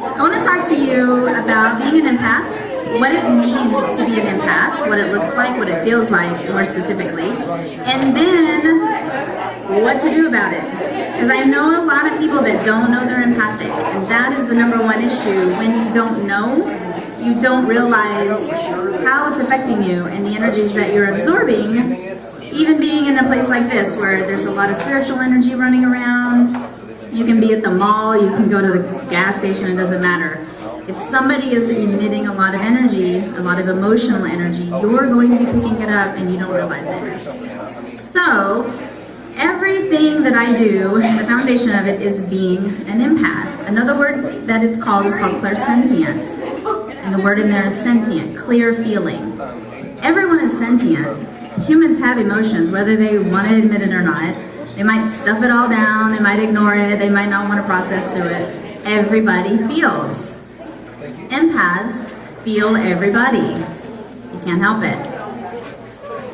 I want to talk to you about being an empath, what it means to be an empath, what it looks like, what it feels like, more specifically, and then what to do about it. Because I know a lot of people that don't know they're empathic, and that is the number one issue. When you don't know, you don't realize how it's affecting you and the energies that you're absorbing. Even being in a place like this where there's a lot of spiritual energy running around, you can be at the mall, you can go to the gas station, it doesn't matter. If somebody is emitting a lot of energy, a lot of emotional energy, you're going to be picking it up and you don't realize it. So, everything that I do, the foundation of it is being an empath. Another word that it's called is called clairsentient. And the word in there is sentient, clear feeling. Everyone is sentient. Humans have emotions, whether they want to admit it or not. They might stuff it all down, they might ignore it, they might not want to process through it. Everybody feels. Empaths feel everybody. You can't help it.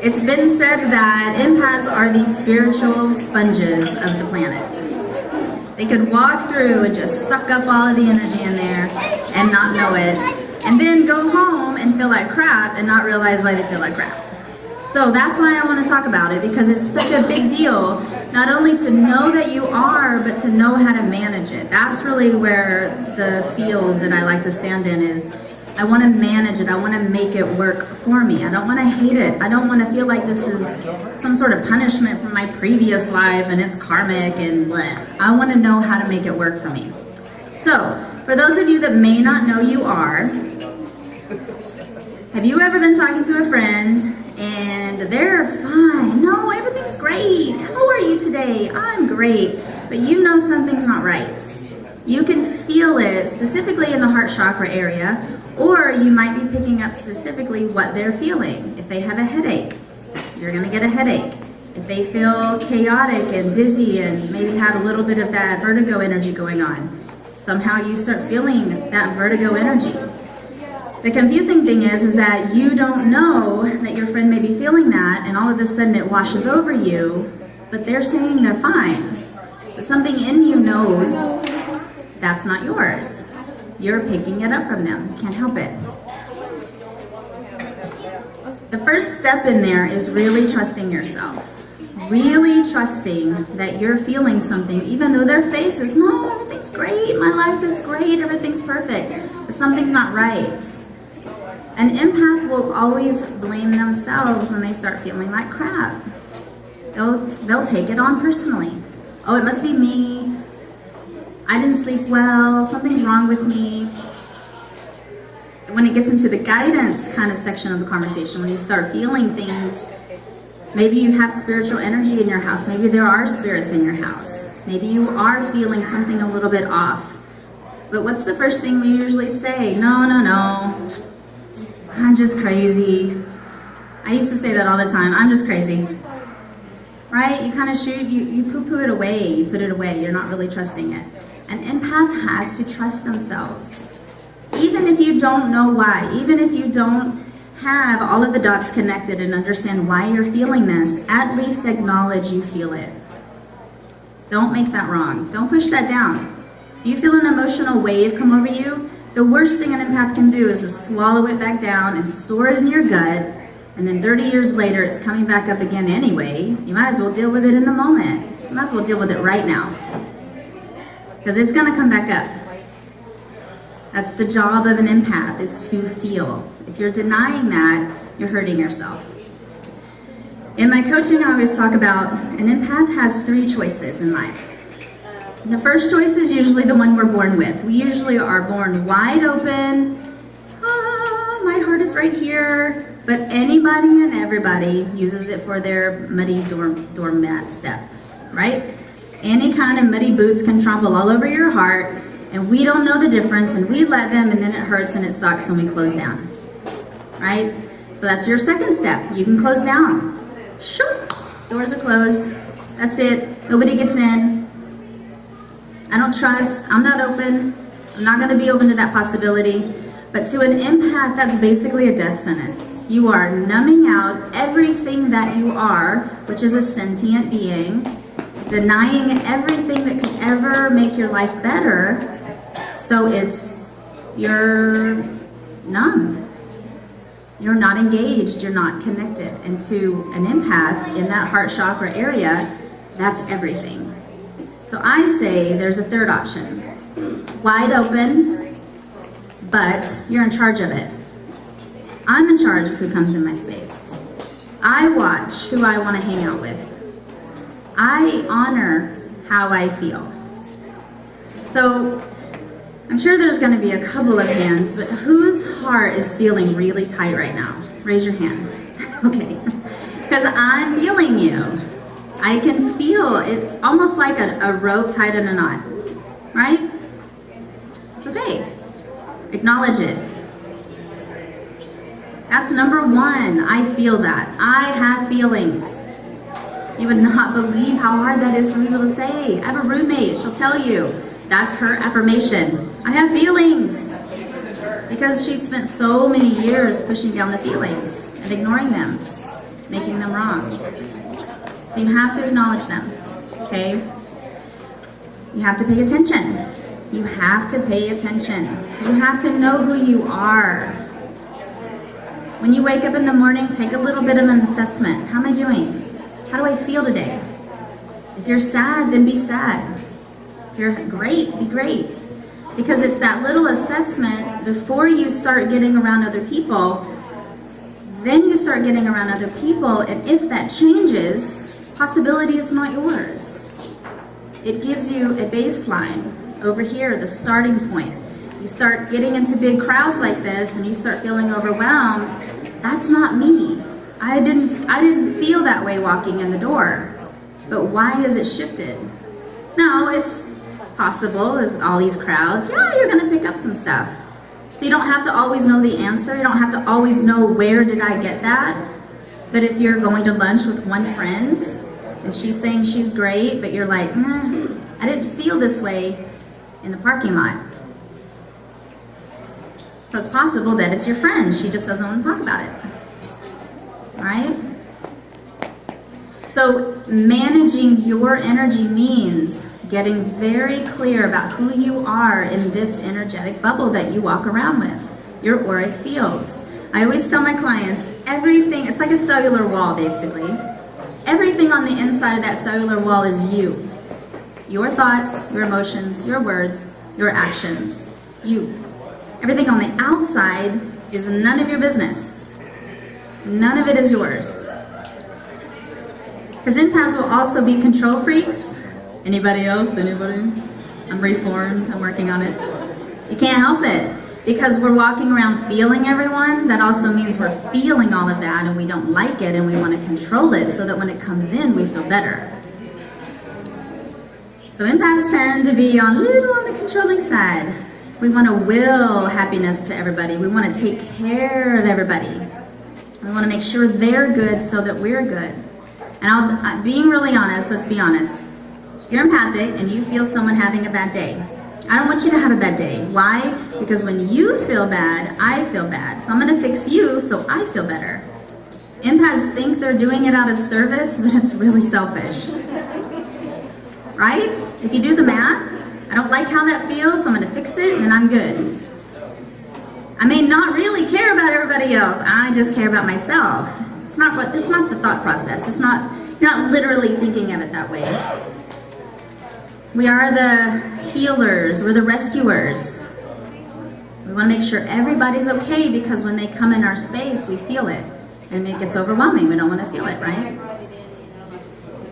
It's been said that empaths are the spiritual sponges of the planet. They could walk through and just suck up all of the energy in there and not know it, and then go home and feel like crap and not realize why they feel like crap. So that's why I want to talk about it, because it's such a big deal, not only to know that you are, but to know how to manage it. That's really where the field that I like to stand in is. I want to manage it. I want to make it work for me. I don't want to hate it. I don't want to feel like this is some sort of punishment from my previous life and it's karmic and bleh. I want to know how to make it work for me. So, for those of you that may not know you are, have you ever been talking to a friend and they're fine? No, everything's great. How are you today? I'm great. But you know something's not right. You can feel it specifically in the heart chakra area, or you might be picking up specifically what they're feeling. If they have a headache, you're going to get a headache. If they feel chaotic and dizzy and maybe have a little bit of that vertigo energy going on, somehow you start feeling that vertigo energy. The confusing thing is that you don't know that your friend may be feeling that, and all of a sudden it washes over you, but they're saying they're fine. But something in you knows that's not yours. You're picking it up from them. You can't help it. The first step in there is really trusting yourself. Really trusting that you're feeling something, even though their face is, no, everything's great, my life is great, everything's perfect, but something's not right. An empath will always blame themselves when they start feeling like crap. They'll take it on personally. Oh, it must be me. I didn't sleep well, something's wrong with me. When it gets into the guidance kind of section of the conversation, when you start feeling things, maybe you have spiritual energy in your house, maybe there are spirits in your house, maybe you are feeling something a little bit off. But what's the first thing we usually say? No, I'm just crazy. I used to say that all the time, I'm just crazy. Right? You kind of you poo-poo it away, you put it away, you're not really trusting it. An empath has to trust themselves. Even if you don't know why, even if you don't have all of the dots connected and understand why you're feeling this, at least acknowledge you feel it. Don't make that wrong. Don't push that down. You feel an emotional wave come over you, the worst thing an empath can do is to swallow it back down and store it in your gut, and then 30 years later it's coming back up again anyway. You might as well deal with it in the moment. You might as well deal with it right now, because it's going to come back up. That's the job of an empath, is to feel. If you're denying that, you're hurting yourself. In my coaching, I always talk about an empath has 3 choices in life. The first choice is usually the one we're born with. We usually are born wide open. My heart is right here. But anybody and everybody uses it for their muddy doormat step, right? Any kind of muddy boots can trample all over your heart, and we don't know the difference, and we let them, and then it hurts and it sucks, and we close down, right? So that's your second step. You can close down. Shoo! Doors are closed. That's it. Nobody gets in. I don't trust. I'm not open. I'm not going to be open to that possibility. But to an empath, that's basically a death sentence. You are numbing out everything that you are, which is a sentient being, denying everything that could ever make your life better, So you're numb. You're not engaged, you're not connected. And to an empath in that heart chakra area, that's everything. So I say there's a third option. Wide open, but you're in charge of it. I'm in charge of who comes in my space. I watch who I want to hang out with. I honor how I feel. So I'm sure there's going to be a couple of hands, but whose heart is feeling really tight right now? Raise your hand. Okay. Because I'm feeling you. I can feel it's almost like a rope tied in a knot, right? It's okay. Acknowledge it. That's number one. I feel that. I have feelings. You would not believe how hard that is for people to say. I have a roommate. She'll tell you. That's her affirmation. I have feelings. Because she spent so many years pushing down the feelings and ignoring them, making them wrong. So you have to acknowledge them, okay? You have to pay attention. You have to pay attention. You have to know who you are. When you wake up in the morning, take a little bit of an assessment. How am I doing? How do I feel today? If you're sad, then be sad. If you're great, be great. Because it's that little assessment before you start getting around other people. Then you start getting around other people, and if that changes, it's a possibility it's not yours. It gives you a baseline over here, the starting point. You start getting into big crowds like this and you start feeling overwhelmed. That's not me. I didn't feel that way walking in the door. But why has it shifted? Now, it's possible with all these crowds, yeah, you're gonna pick up some stuff. So you don't have to always know the answer. You don't have to always know where did I get that. But if you're going to lunch with one friend and she's saying she's great, but you're like, I didn't feel this way in the parking lot. So it's possible that it's your friend. She just doesn't want to talk about it. All right? So managing your energy means getting very clear about who you are in this energetic bubble that you walk around with, your auric field. I always tell my clients, everything, it's like a cellular wall basically. Everything on the inside of that cellular wall is you. Your thoughts, your emotions, your words, your actions, you. Everything on the outside is none of your business. None of it is yours. Because empaths will also be control freaks. Anybody else? Anybody? I'm reformed. I'm working on it. You can't help it. Because we're walking around feeling everyone, that also means we're feeling all of that and we don't like it and we want to control it so that when it comes in, we feel better. So empaths tend to be a little on the controlling side. We want to will happiness to everybody. We want to take care of everybody. We want to make sure they're good so that we're good. And being really honest, let's be honest. You're empathic and you feel someone having a bad day. I don't want you to have a bad day. Why? Because when you feel bad, I feel bad. So I'm going to fix you so I feel better. Empaths think they're doing it out of service, but it's really selfish. Right? If you do the math, I don't like how that feels, so I'm going to fix it and I'm good. I may not really care about everybody else. I just care about myself. This is not the thought process. You're not literally thinking of it that way. We are the healers, we're the rescuers. We want to make sure everybody's okay because when they come in our space, we feel it. And it gets overwhelming, we don't want to feel it, right?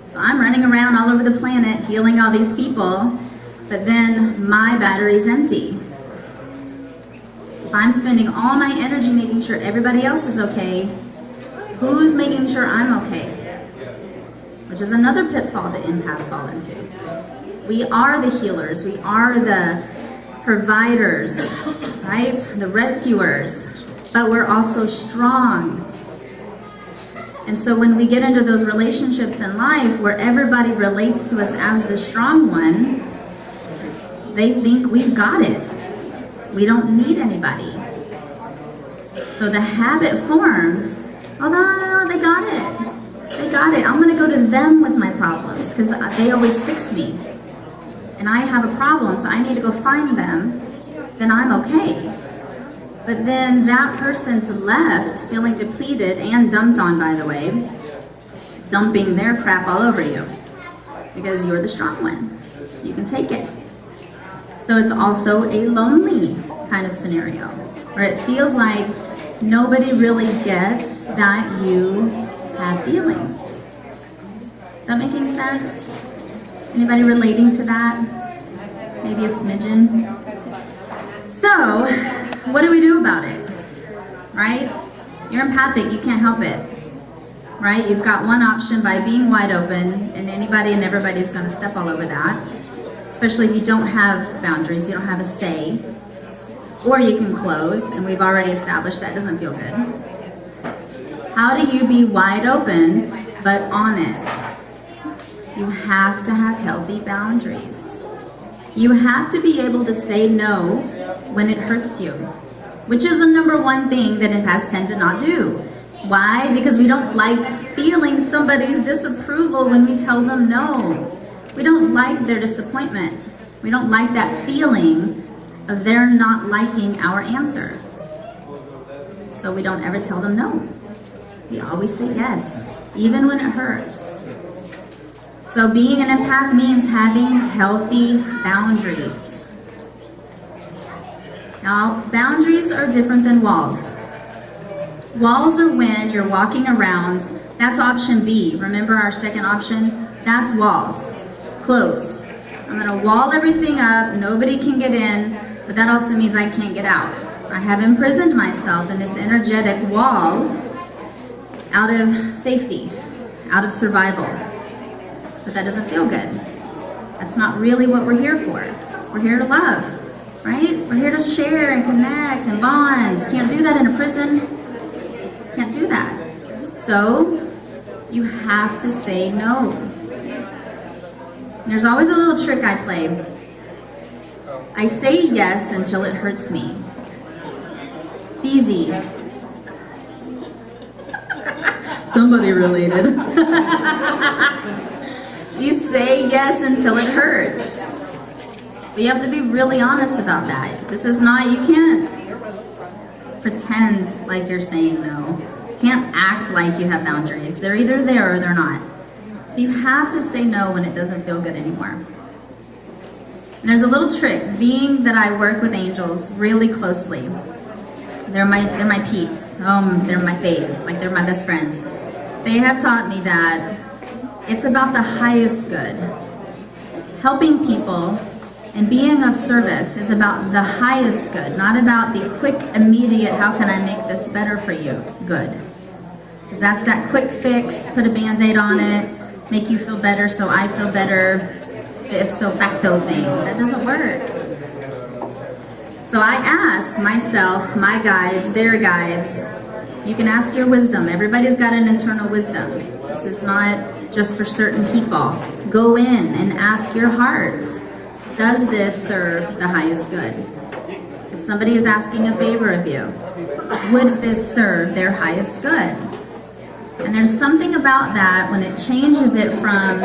So I'm running around all over the planet healing all these people, but then my battery's empty. If I'm spending all my energy making sure everybody else is okay, who's making sure I'm okay? Which is another pitfall that empaths fall into. We are the healers, we are the providers, right? The rescuers, but we're also strong. And so when we get into those relationships in life where everybody relates to us as the strong one, they think we've got it. We don't need anybody. So the habit forms, oh no, they got it. They got it. I'm going to go to them with my problems because they always fix me. And I have a problem, so I need to go find them then I'm okay. But then that person's left feeling depleted and dumped on, by the way, dumping their crap all over you because you're the strong one. You can take it. So it's also a lonely kind of scenario where it feels like nobody really gets that you have feelings. Is that making sense? Anybody relating to that? Maybe a smidgen? So, what do we do about it? Right? You're empathic, you can't help it. Right? You've got one option by being wide open, and anybody and everybody's going to step all over that. Especially if you don't have boundaries, you don't have a say. Or you can close, and we've already established that doesn't feel good. How do you be wide open, but on it? You have to have healthy boundaries. You have to be able to say no when it hurts you, which is the number one thing that empaths tend to not do. Why? Because we don't like feeling somebody's disapproval when we tell them no. We don't like their disappointment. We don't like that feeling of their not liking our answer. So we don't ever tell them no. We always say yes, even when it hurts. So being an empath means having healthy boundaries. Now, boundaries are different than walls. Walls are when you're walking around. That's option B. Remember our second option? That's walls. Closed. I'm going to wall everything up. Nobody can get in. But that also means I can't get out. I have imprisoned myself in this energetic wall out of safety, out of survival. But that doesn't feel good. That's not really what we're here for. We're here to love, right? We're here to share and connect and bond. Can't do that in a prison. Can't do that. So you have to say no. There's always a little trick I play. I say yes until it hurts me. It's easy. Somebody related. You say yes until it hurts. But you have to be really honest about that. This is not, you can't pretend like you're saying no. You can't act like you have boundaries. They're either there or they're not. So you have to say no when it doesn't feel good anymore. And there's a little trick, being that I work with angels really closely. They're my peeps. They're my faves. Like, they're my best friends. They have taught me that it's about the highest good. Helping people and being of service is about the highest good, not about the quick, immediate, how can I make this better for you, good. Because that's that quick fix, put a Band-Aid on it, make you feel better so I feel better, the ipso facto thing. That doesn't work. So I ask myself, my guides, their guides, you can ask your wisdom. Everybody's got an internal wisdom. This is not just for certain people. Go in and ask your heart, does this serve the highest good? If somebody is asking a favor of you, would this serve their highest good? And there's something about that when it changes it from,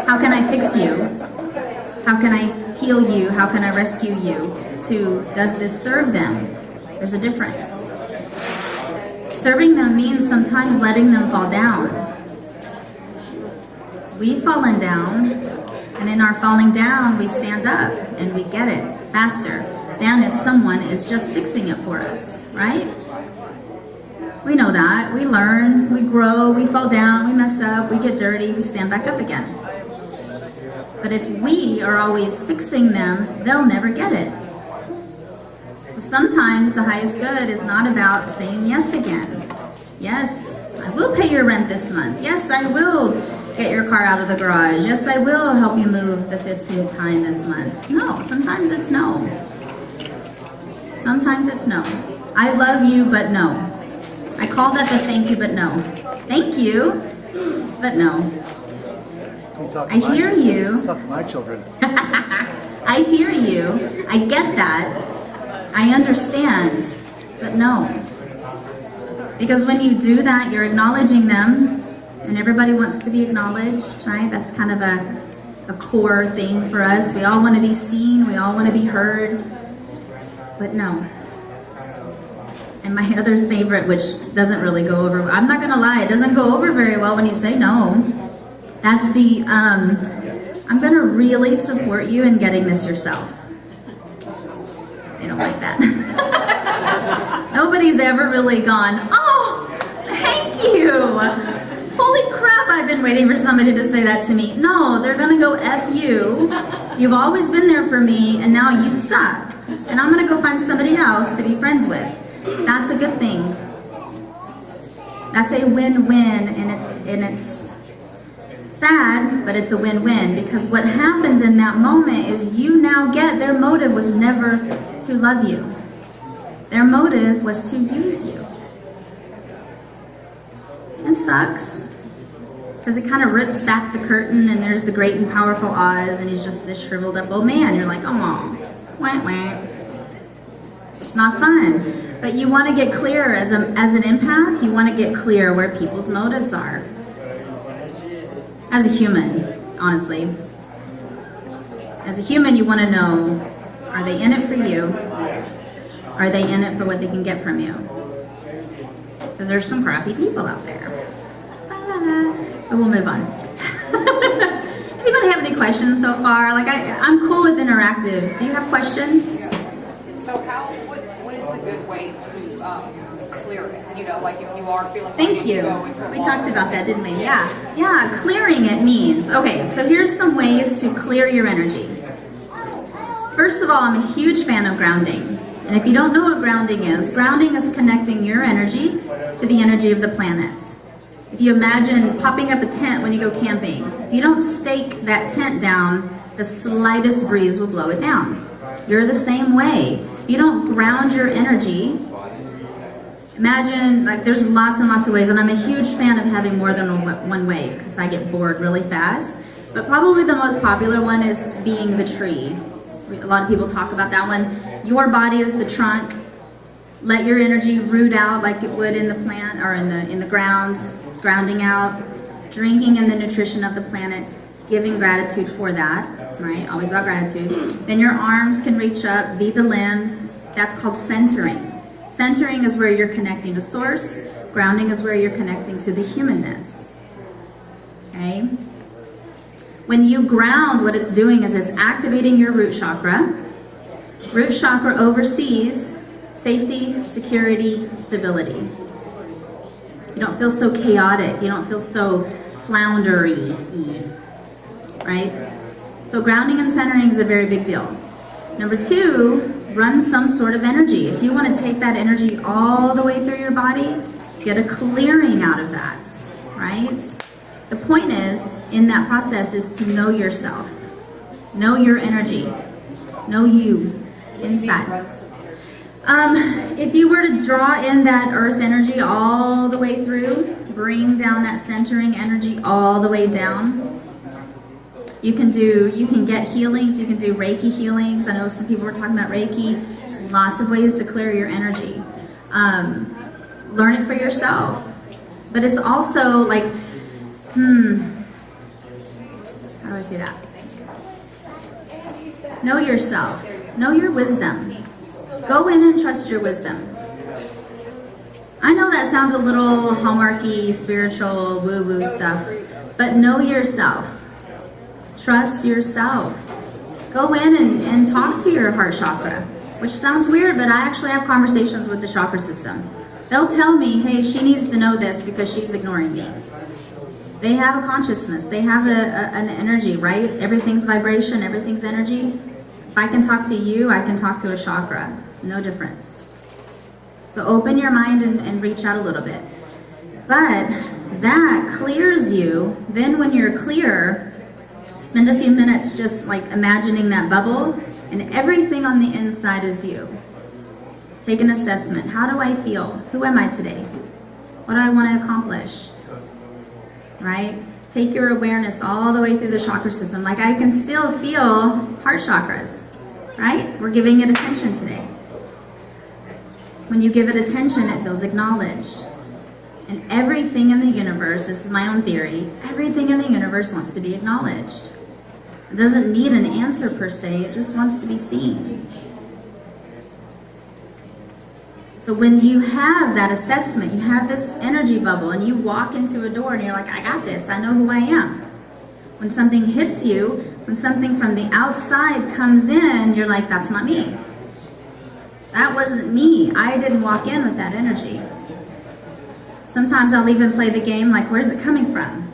how can I fix you? How can I heal you? How can I rescue you? To, does this serve them? There's a difference. Serving them means sometimes letting them fall down. We've fallen down, and in our falling down, we stand up and we get it faster than if someone is just fixing it for us, right? We know that. We learn, we grow, we fall down, we mess up, we get dirty, we stand back up again. But if we are always fixing them, they'll never get it. So sometimes the highest good is not about saying yes again. Yes, I will pay your rent this month. Yes, I will get your car out of the garage. Yes, I will help you move the 15th time this month. No, sometimes it's no. Sometimes it's no. I love you, but no. I call that the thank you, but no. Thank you, but no. I hear you. Talk to my children. I hear you. I get that. I understand, but no. Because when you do that, you're acknowledging them, and everybody wants to be acknowledged, right? That's kind of a core thing for us. We all want to be seen. We all want to be heard. But no. And my other favorite, which doesn't really go over, I'm not gonna lie, it doesn't go over very well when you say no. That's the, I'm gonna really support you in getting this yourself. They don't like that. Nobody's ever really gone, oh, thank you. Holy crap, I've been waiting for somebody to say that to me. No, they're gonna go F you. You've always been there for me, and now you suck. And I'm gonna go find somebody else to be friends with. That's a good thing. That's a win-win, and it's sad, but it's a win-win, because what happens in that moment is you now get their motive was never to love you. Their motive was to use you. It sucks, because it kind of rips back the curtain, and there's the great and powerful Oz, and he's just this shriveled up old man. You're like, oh, wah, wah. It's not fun. But you want to get clear as an empath, you want to get clear where people's motives are. As a human, honestly. As a human, you want to know, are they in it for you? Are they in it for what they can get from you? Because there's some crappy people out there. But we'll move on. Anybody have any questions so far? Like I'm cool with interactive. Do you have questions? So what is a good way to clear it? You know, like if you are feeling Thank you. We talked about that, didn't we? Yeah, clearing it means, okay, so here's some ways to clear your energy. First of all, I'm a huge fan of grounding. And if you don't know what grounding is connecting your energy to the energy of the planet. If you imagine popping up a tent when you go camping, if you don't stake that tent down, the slightest breeze will blow it down. You're the same way. If you don't ground your energy, imagine, like there's lots and lots of ways, and I'm a huge fan of having more than one way because I get bored really fast. But probably the most popular one is being the tree. A lot of people talk about that one. Your body is the trunk. Let your energy root out like it would in the plant or in the ground, grounding out, drinking in the nutrition of the planet, giving gratitude for that, right? Always about gratitude. Then your arms can reach up, be the limbs. That's called centering. Centering is where you're connecting to source. Grounding is where you're connecting to the humanness. Okay? When you ground, what it's doing is it's activating your root chakra. Root chakra oversees safety, security, stability. You don't feel so chaotic. You don't feel so floundery, right? So grounding and centering is a very big deal. Number two, run some sort of energy. If you want to take that energy all the way through your body, get a clearing out of that, right? The point is, in that process, is to know yourself. Know your energy. Know you inside. If you were to draw in that earth energy all the way through, bring down that centering energy all the way down. You can get healings, you can do Reiki healings. I know some people were talking about Reiki. There's lots of ways to clear your energy. Learn it for yourself. But it's also like, how do I say that? Know yourself. Know your wisdom. Go in and trust your wisdom. I know that sounds a little hallmarky, spiritual, woo-woo stuff, but know yourself. Trust yourself. Go in and talk to your heart chakra, which sounds weird, but I actually have conversations with the chakra system. They'll tell me, hey, she needs to know this because she's ignoring me. They have a consciousness. They have an energy, right? Everything's vibration, everything's energy. If I can talk to you, I can talk to a chakra. No difference. So open your mind and reach out a little bit. But that clears you. Then when you're clear, spend a few minutes just like imagining that bubble, and everything on the inside is you. Take an assessment. How do I feel? Who am I today? What do I want to accomplish? Right? Take your awareness all the way through the chakra system. Like I can still feel heart chakras, right? We're giving it attention today. When you give it attention, it feels acknowledged. And everything in the universe, this is my own theory, everything in the universe wants to be acknowledged. It doesn't need an answer per se, it just wants to be seen. So when you have that assessment, you have this energy bubble, and you walk into a door and you're like, I got this, I know who I am. When something hits you, when something from the outside comes in, you're like, that's not me. That wasn't me. I didn't walk in with that energy. Sometimes I'll even play the game like, where's it coming from?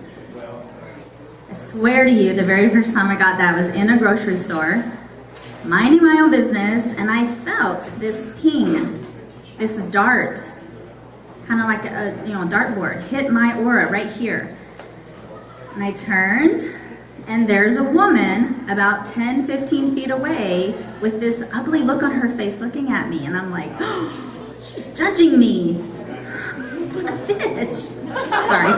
I swear to you, the very first time I got that was in a grocery store, minding my own business, and I felt this ping, this dart, kind of like a dartboard, hit my aura right here. And I turned, and there's a woman about 10, 15 feet away with this ugly look on her face looking at me, and I'm like, oh, she's judging me. What a bitch. Sorry.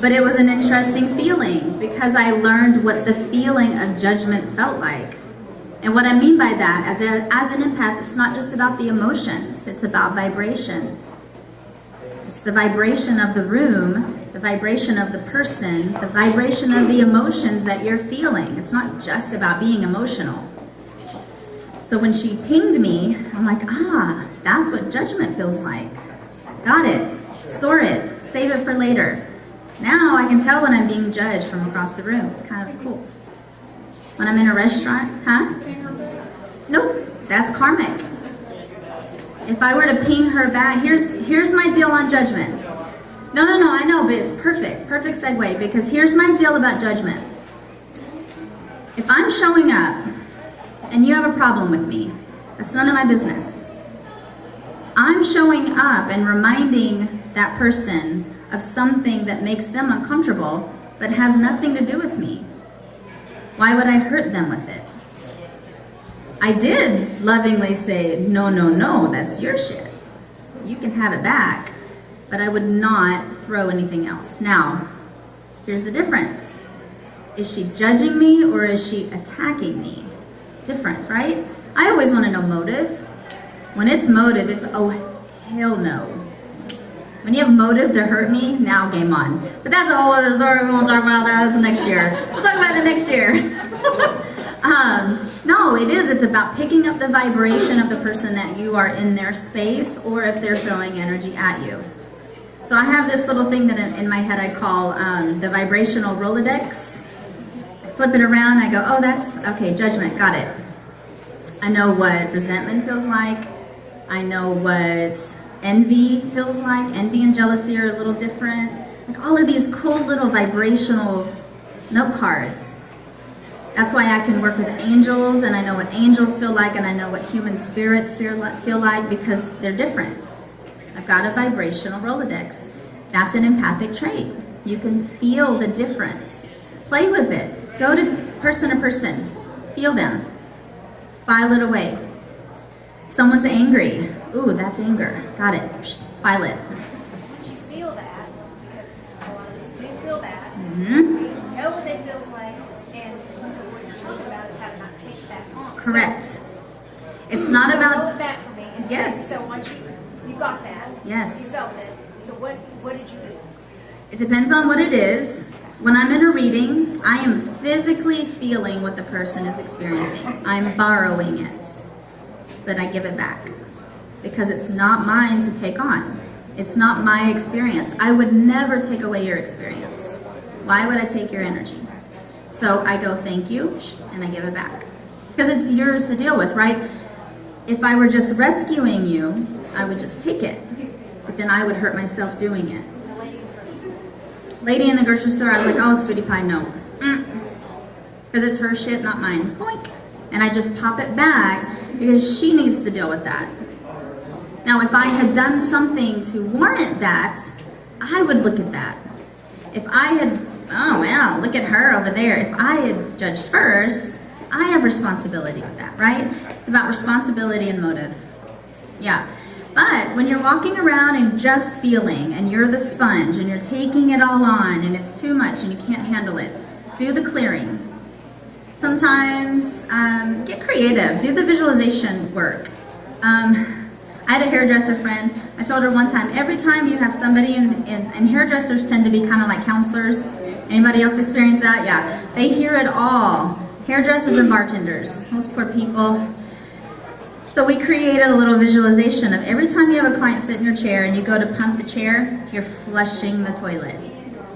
But it was an interesting feeling because I learned what the feeling of judgment felt like. And what I mean by that, as an empath, it's not just about the emotions, it's about vibration. It's the vibration of the room, the vibration of the person, the vibration of the emotions that you're feeling. It's not just about being emotional. So when she pinged me, I'm like, that's what judgment feels like. Got it. Store it. Save it for later. Now I can tell when I'm being judged from across the room. It's kind of cool. When I'm in a restaurant, Nope, that's karmic. If I were to ping her back, here's my deal on judgment. No, I know, but it's perfect segue, because here's my deal about judgment. If I'm showing up and you have a problem with me, that's none of my business. I'm showing up and reminding that person of something that makes them uncomfortable, but has nothing to do with me. Why would I hurt them with it? I did lovingly say, no, that's your shit. You can have it back, but I would not throw anything else. Now, here's the difference. Is she judging me or is she attacking me? Different, right? I always want to know motive. When it's motive, it's, oh, hell no. When you have motive to hurt me, now game on. But that's a whole other story. We won't talk about that. That's next year. We'll talk about it next year. No, it is. It's about picking up the vibration of the person that you are in their space, or if they're throwing energy at you. So I have this little thing that in my head I call the vibrational Rolodex. I flip it around. I go, oh, that's, okay, judgment. Got it. I know what resentment feels like. I know what envy feels like. Envy and jealousy are a little different. Like all of these cool little vibrational note cards. That's why I can work with angels, and I know what angels feel like, and I know what human spirits feel like, because they're different. I've got a vibrational Rolodex. That's an empathic trait. You can feel the difference. Play with it. Go to person. Feel them. File it away. Someone's angry. Ooh, that's anger. Got it. File it. But you feel that, because a lot of us do feel that. Mm-hmm. We know what it feels like, and so what you're talking about is how to not take that on. Correct. So, It's not so about... hold that for me. And Yes. So once you got that. Yes. You felt it. So what did you do? It depends on what it is. When I'm in a reading, I am physically feeling what the person is experiencing. I'm borrowing it, but I give it back because it's not mine to take on. It's not my experience. I would never take away your experience. Why would I take your energy? So I go, thank you, and I give it back. Because it's yours to deal with, right? If I were just rescuing you, I would just take it. But then I would hurt myself doing it. Lady in the grocery store, I was like, oh, sweetie pie, no. Because it's her shit, not mine. Boink. And I just pop it back because she needs to deal with that. Now, if I had done something to warrant that, I would look at that. If I had, oh, well, look at her over there. If I had judged first, I have responsibility with that, right? It's about responsibility and motive. Yeah. But when you're walking around and just feeling, and you're the sponge, and you're taking it all on, and it's too much, and you can't handle it, do the clearing. Sometimes get creative. Do the visualization work. I had a hairdresser friend. I told her one time, every time you have somebody, and hairdressers tend to be kind of like counselors. Anybody else experience that? Yeah. They hear it all. Hairdressers are bartenders. Those poor people. So we created a little visualization of every time you have a client sit in your chair and you go to pump the chair, you're flushing the toilet.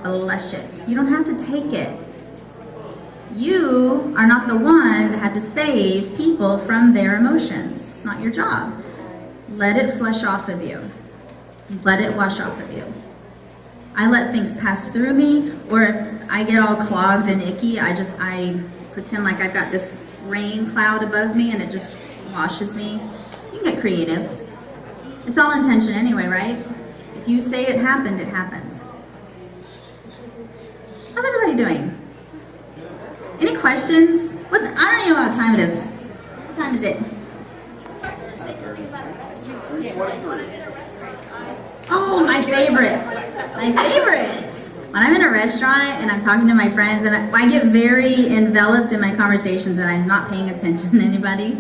Flush it. You don't have to take it. You are not the one to have to save people from their emotions. It's not your job. Let it flush off of you. Let it wash off of you. I let things pass through me, or if I get all clogged and icky, I pretend like I've got this rain cloud above me and it just washes me. You can get creative. It's all intention anyway, right? If you say it happened, it happened. How's everybody doing? Any questions? I don't even know what time it is. What time is it? Oh, my favorite. My favorite. When I'm in a restaurant and I'm talking to my friends and I get very enveloped in my conversations and I'm not paying attention to anybody.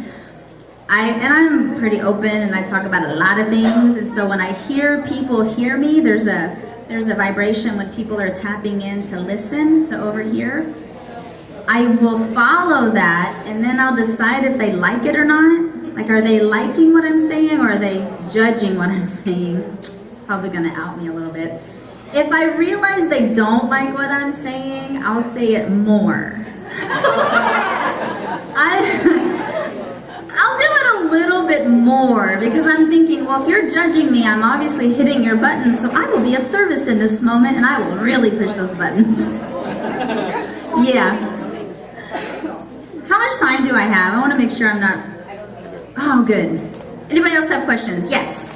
I'm pretty open and I talk about a lot of things, and so when I hear people hear me, there's a vibration when people are tapping in to listen, to overhear. I will follow that, and then I'll decide if they like it or not. Like, are they liking what I'm saying, or are they judging what I'm saying? It's probably going to out me a little bit. If I realize they don't like what I'm saying, I'll say it more. I'll do it a little bit more, because I'm thinking, well, if you're judging me, I'm obviously hitting your buttons, so I will be of service in this moment, and I will really push those buttons. Yeah. How much time do I have? I want to make sure I'm not... Oh, good. Anybody else have questions? Yes?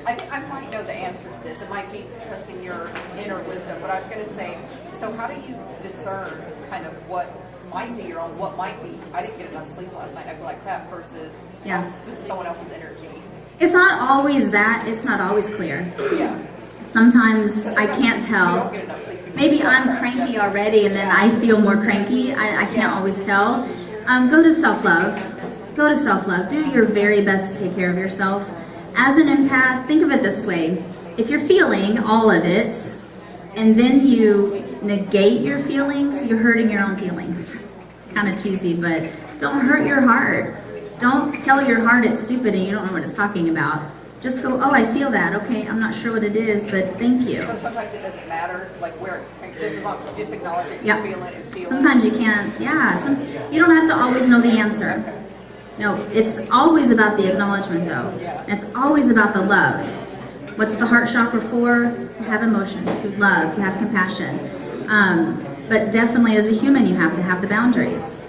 I might know the answer to this. It might be trusting your inner wisdom, but I was going to say, so how do you discern kind of what might be your own, what might be, I didn't get enough sleep last night, I feel like crap, versus this is someone else's energy? It's not always that. It's not always clear. Yeah. Sometimes I can't tell. Maybe I'm cranky already and then I feel more cranky. I can't always tell. Go to self-love. Go to self-love. Do your very best to take care of yourself. As an empath, think of it this way. If you're feeling all of it and then you negate your feelings, you're hurting your own feelings. It's kind of cheesy, but don't hurt your heart. Don't tell your heart it's stupid and you don't know what it's talking about. Just go, oh, I feel that. Okay, I'm not sure what it is, but thank you. So sometimes it doesn't matter, like where just acknowledge it, yeah. Feel it, and feel Sometimes it. you can't, you don't have to always know the answer. No, it's always about the acknowledgement, though. It's always about the love. What's the heart chakra for? To have emotions, to love, to have compassion. But definitely as a human, you have to have the boundaries.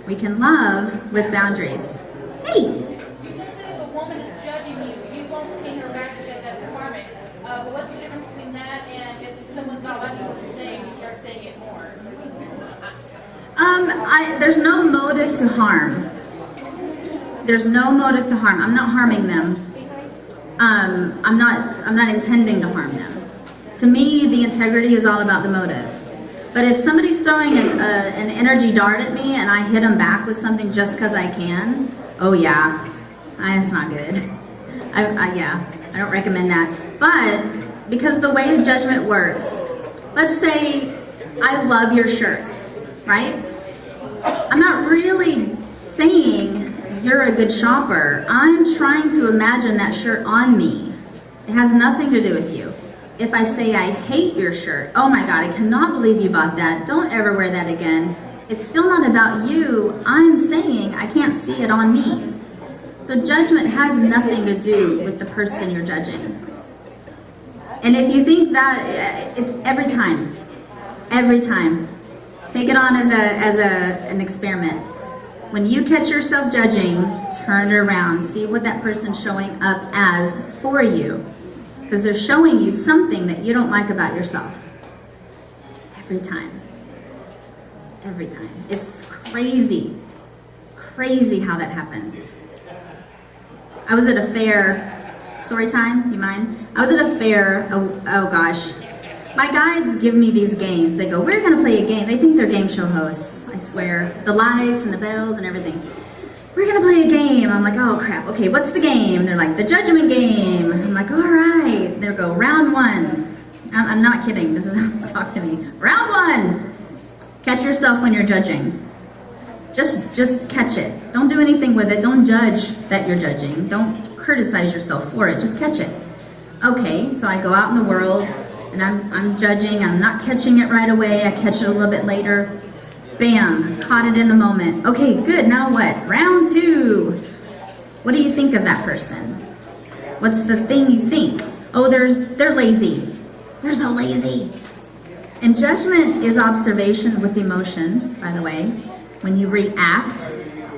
We can love with boundaries. Hey! You said that if a woman is judging you, you won't pay her back because that's karmic. But what's the difference between that and if someone's not liking what you're saying, you start saying it more? There's no motive to harm. There's no motive to harm. I'm not harming them. I'm not intending to harm them. To me, the integrity is all about the motive. But if somebody's throwing an energy dart at me and I hit them back with something just because I can, oh yeah, that's not good. I don't recommend that. But because the way the judgment works, let's say I love your shirt, right? I'm not really saying you're a good shopper. I'm trying to imagine that shirt on me. It has nothing to do with you. If I say I hate your shirt, oh my God, I cannot believe you bought that. Don't ever wear that again. It's still not about you. I'm saying I can't see it on me. So judgment has nothing to do with the person you're judging. And if you think that, every time, take it on as an experiment. When you catch yourself judging, turn it around. See what that person's showing up as for you. Because they're showing you something that you don't like about yourself. Every time. Every time. It's crazy. Crazy how that happens. I was at a fair. Story time? You mind? I was at a fair. Oh gosh. My guides give me these games. They go, we're going to play a game. They think they're game show hosts, I swear. The lights and the bells and everything. We're going to play a game. I'm like, oh crap. Okay, what's the game? They're like, the judgment game. I'm like, all right. They go, round one. I'm not kidding. This is how they talk to me. Round one. Catch yourself when you're judging. Just catch it. Don't do anything with it. Don't judge that you're judging. Don't criticize yourself for it. Just catch it. Okay, so I go out in the world and I'm judging. I'm not catching it right away. I catch it a little bit later. Bam, caught it in the moment. Okay, good. Now what? Round 2. What do you think of that person? What's the thing you think? Oh, they're lazy. They're so lazy. And judgment is observation with emotion, by the way. When you react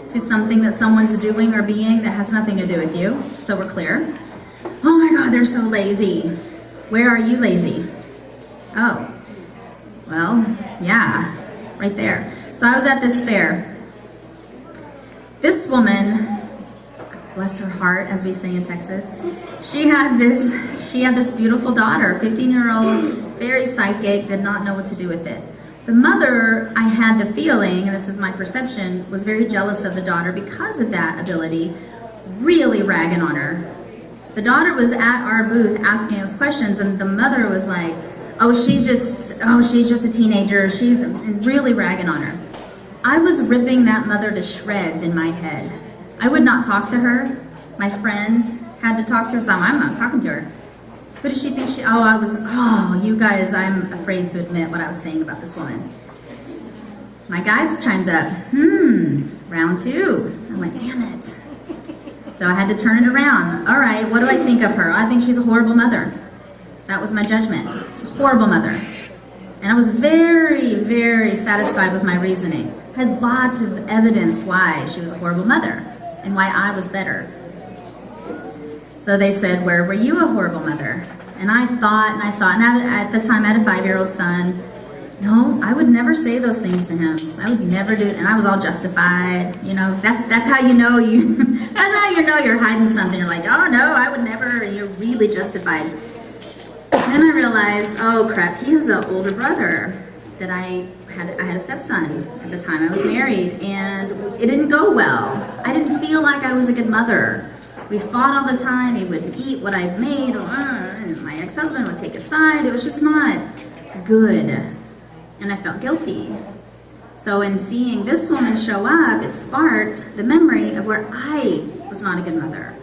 to something that someone's doing or being that has nothing to do with you, so we're clear. Oh my God, they're so lazy. Where are you lazy? Oh, well, yeah, right there. So I was at this fair. This woman, bless her heart, as we say in Texas, she had this beautiful daughter, 15-year-old, very psychic, did not know what to do with it. The mother, I had the feeling, and this is my perception, was very jealous of the daughter because of that ability, really ragging on her. The daughter was at our booth asking us questions, and the mother was like, oh, she's just a teenager. She's really ragging on her. I was ripping that mother to shreds in my head. I would not talk to her. My friend had to talk to her, so I'm not talking to her. Who did she think you guys, I'm afraid to admit what I was saying about this woman. My guides chimed up, round 2. I'm like, damn it. So I had to turn it around. All right, what do I think of her? I think she's a horrible mother. That was my judgment. She's a horrible mother. And I was very, very satisfied with my reasoning. I had lots of evidence why she was a horrible mother and why I was better. So they said, where were you a horrible mother? And I thought, and at the time I had a 5-year-old son. No, I would never say those things to him. I would never do it. And I was all justified. You know, that's how you know that's how you know you're hiding something. You're like, oh no, I would never, and you're really justified. And then I realized, oh crap, he has an older brother that I had a stepson at the time I was married, and it didn't go well. I didn't feel like I was a good mother. We fought all the time. He wouldn't eat what I made. And my ex-husband would take his side. It was just not good. And I felt guilty. So in seeing this woman show up, it sparked the memory of where I was not a good mother.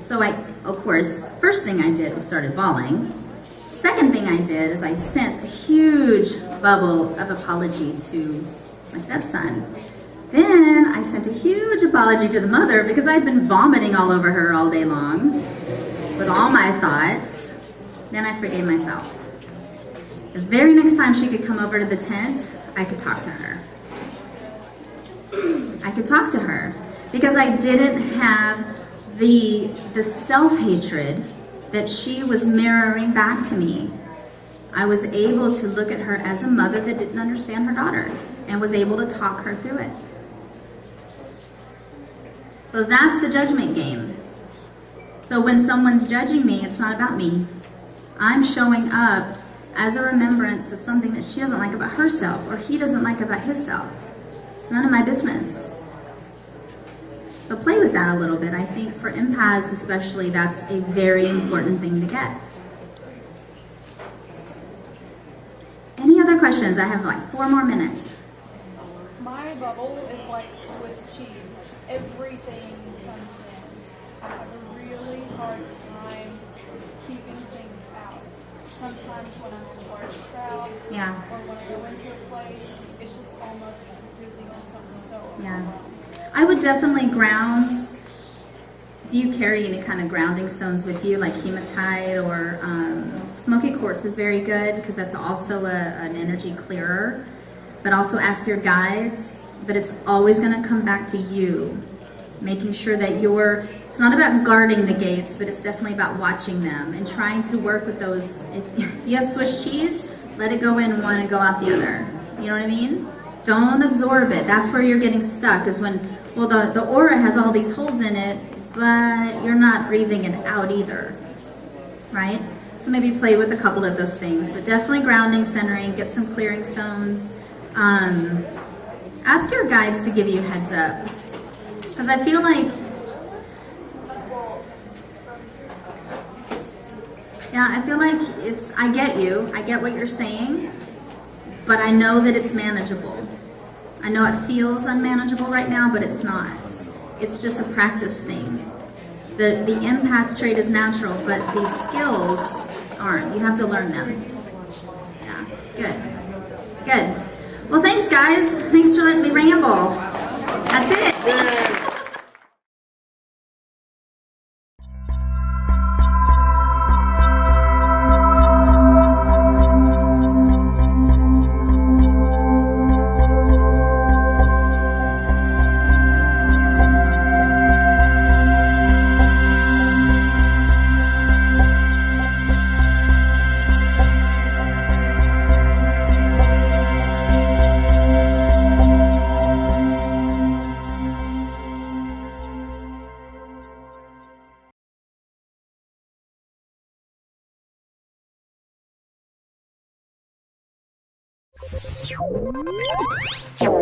So of course, first thing I did was started bawling. Second thing I did is I sent a huge bubble of apology to my stepson. Then I sent a huge apology to the mother because I'd been vomiting all over her all day long with all my thoughts. Then I forgave myself. The very next time she could come over to the tent, I could talk to her. I could talk to her because I didn't have the self-hatred that she was mirroring back to me. I was able to look at her as a mother that didn't understand her daughter and was able to talk her through it. So that's the judgment game. So when someone's judging me, it's not about me. I'm showing up as a remembrance of something that she doesn't like about herself or he doesn't like about himself. It's none of my business. So play with that a little bit. I think for empaths especially, that's a very important thing to get. Any other questions? I have like 4 more minutes. My bubble is like Swiss cheese. Everything comes in. I have a really hard time keeping things out. Sometimes when I'm in large crowds, or when I go into a place, it's just almost confusing or something. So I would definitely ground. Do you carry any kind of grounding stones with you, like hematite or smoky quartz is very good because that's also an energy clearer. But also ask your guides. But it's always going to come back to you, making sure that it's not about guarding the gates, but it's definitely about watching them and trying to work with those. If you have Swiss cheese, let it go in one and go out the other. You know what I mean? Don't absorb it. That's where you're getting stuck, is when, well, the aura has all these holes in it, but you're not breathing it out either, right? So maybe play with a couple of those things, but definitely grounding, centering, get some clearing stones. Ask your guides to give you a heads up, because I feel like, I get you, I get what you're saying, but I know that it's manageable. I know it feels unmanageable right now, but it's not. It's just a practice thing. The empath trait is natural, but these skills aren't. You have to learn them. Yeah, good. Good. Well, thanks, guys. Thanks for letting me ramble. That's it. Thank you.